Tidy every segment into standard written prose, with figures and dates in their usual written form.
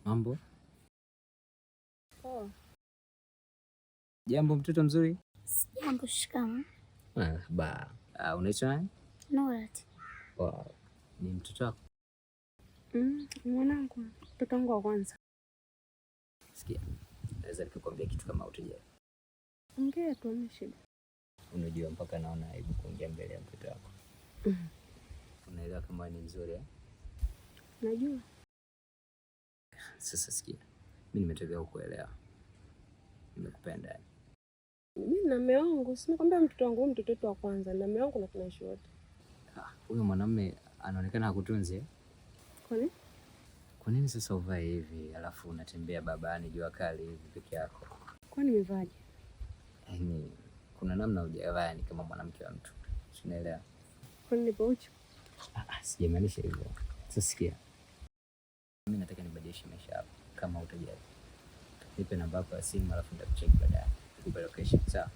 Mambo? Oh. Jambo mtoto mzuri? Jambo, shikamoo. Unaitwa nani? Norat. Wow. Ni mtoto wako? Mwanangu, mtoto wangu wa kwanza. Sikia, naweza nikakwambia kitu kama utajali. Ongea tu, ni shida. Unajua mpaka naona aibu kuongea mbele ya mtoto wako. Unaelewa kama ni mzuri eh? Najua. Sasa sikia, mimi nimetokea kukuelewa. Nimekupenda. Mimi na mume wangu, si nakwambia mtoto wangu mtoto wetu wa kwanza, na mume wangu na tunaishi wote. Huyo mwanamume anaonekana hakutunzi eh? Kwani? Kwa nini sasa uvae hivi alafu unatembea babani jua kali hivi peke yako? Kwani nimevaje? Yaani kuna namna hujavaa ni kama mwanamke wa mtu. Unaelewa? Kwani nipo uchi? Sijamaanisha hivyo. Sasa sikia. Mimi nataka nibadilishe maisha yako kama utajali. Nipe namba yako ya simu alafu nitakucheck baadaye. Nikupe location, sawa?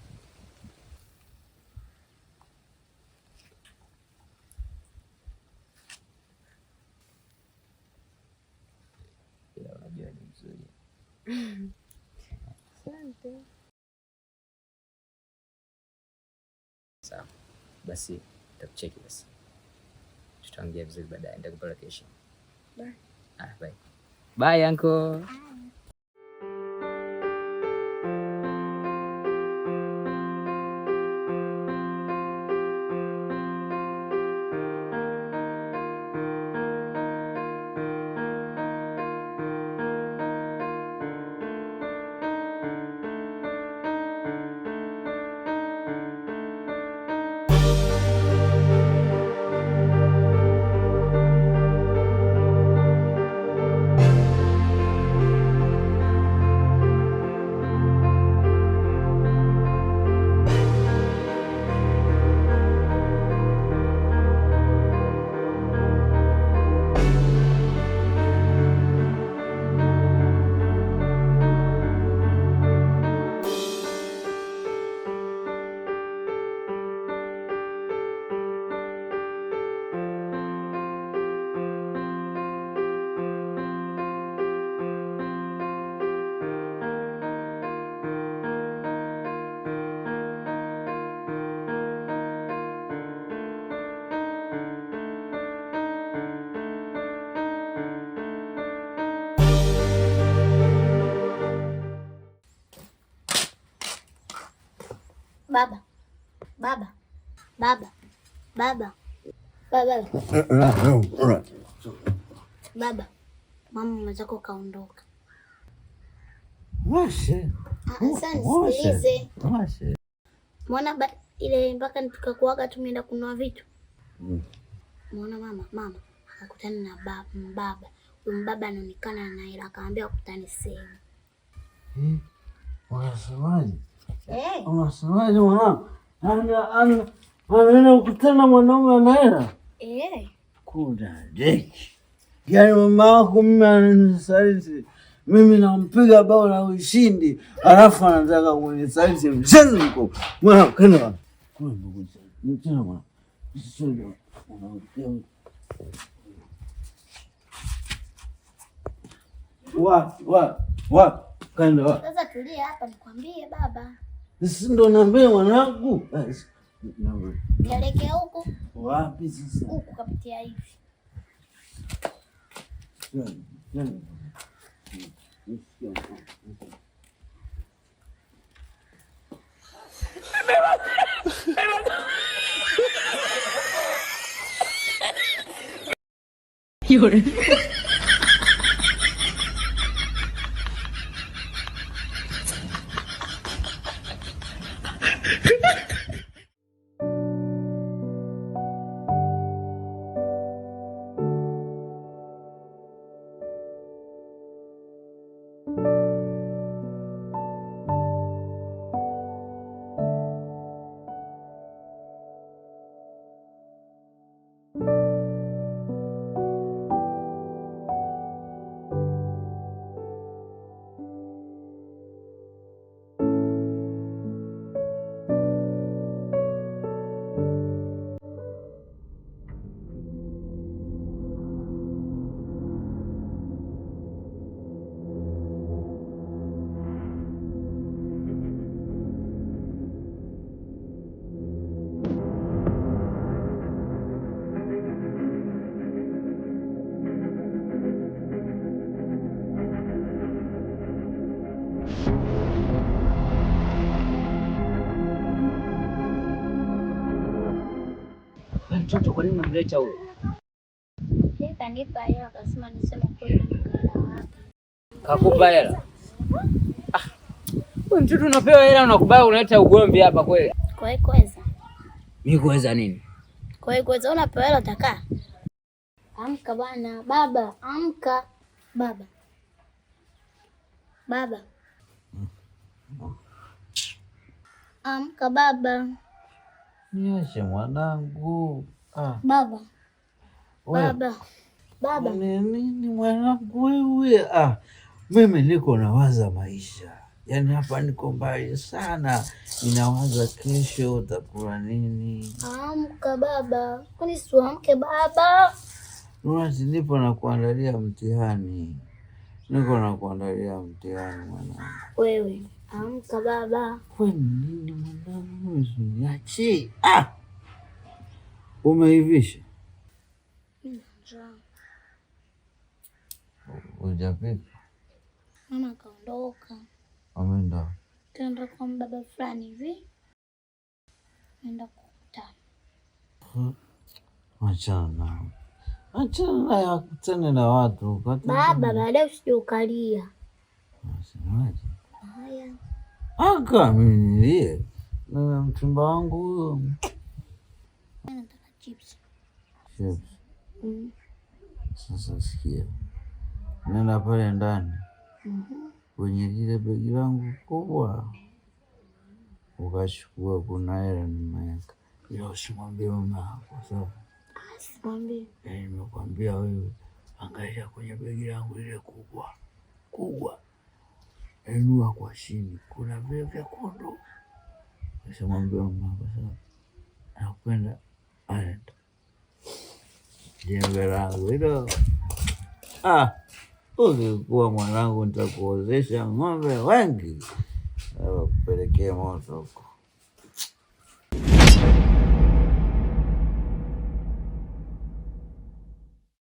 Ila unajua ni mzuri. Asante. Sawa. Basi nitakucheck basi. Tutaongea vizuri baadaye. Nitakupa location. Bye. Bye. Bye uncle. Baba. Baba. Baba. Baba. Baba. Baba. Mama mwenzako kaondoka. Washe. Sikilize. Muona ile mpaka tukakuaga tumeenda kununua vitu. Muona mama akakutana na baba. Huyo baba anaonekana na hela, akaambia akutane sehemu. Unasemaje? Unasemaje mwanangu? Anaenda kukutana mwanaume ana hela? Kuna deki. Yaani mama wako mimi ananisaliti. Mimi nampiga bao la ushindi, alafu anataka kunisaliti mchezo mko. Mwana kana. Kuna ndugu zangu. Mtana mwana. Sio Wa kanda wa. Sasa tulia hapa nikwambie baba. Sisi ndo naambia mwanangu. Nielekea huko. Wapi sasa? Huko kapitia hivi. Yore. mtoto kwa nini unamleta huyo? Kanipa hela akasema niseme kweli. Kakupa hela? Wewe mtoto unapewa hela unakubali unaleta ugomvi hapa kweli? Kwa hiyo kweza. Mimi kuweza nini? Kwa hiyo kweza unapewa hela utakaa? Amka bwana, baba, amka. Baba. Baba. Amka baba. Niache mwanangu. Baba. Baba. Baba. Nini mwanangu wewe? Mimi niko nawaza maisha. Yaani hapa niko mbali sana. Ninawaza kesho utakula nini. Amka baba. Kwani siamke baba? Nurati, nipo na kuandalia mtihani. Niko na kuandalia mtihani mwanangu. Wewe, amka baba. Kwani nini mwanangu? Niache. Umeivisha? Hujapika? Mama kaondoka. Ameenda? Kaenda kwa baba fulani hivi. Naenda kukutana. Achana ya kutana na watu. Baba, baadaye usije ukalia. Unasemaje? Haya. Aka mimi nilie. Na mchumba wangu huyo. Nataka chips. Chips. Sasa sikia. Nenda pale ndani. Kwenye lile begi langu kubwa. Ukachukua kuna hela nimeweka. Ila usimwambie mama yako sawa? Simwambie. Nimekwambia wewe angalia kwenye begi langu lile kubwa. Inua kwa chini. Kuna vile vyekundu. Usimwambie mama yako sawa? Nakupenda. Aenda. Jembe langu hilo. Ukikuwa mwanangu nitakuozesha ng'ombe wengi. Kupelekea moto huko.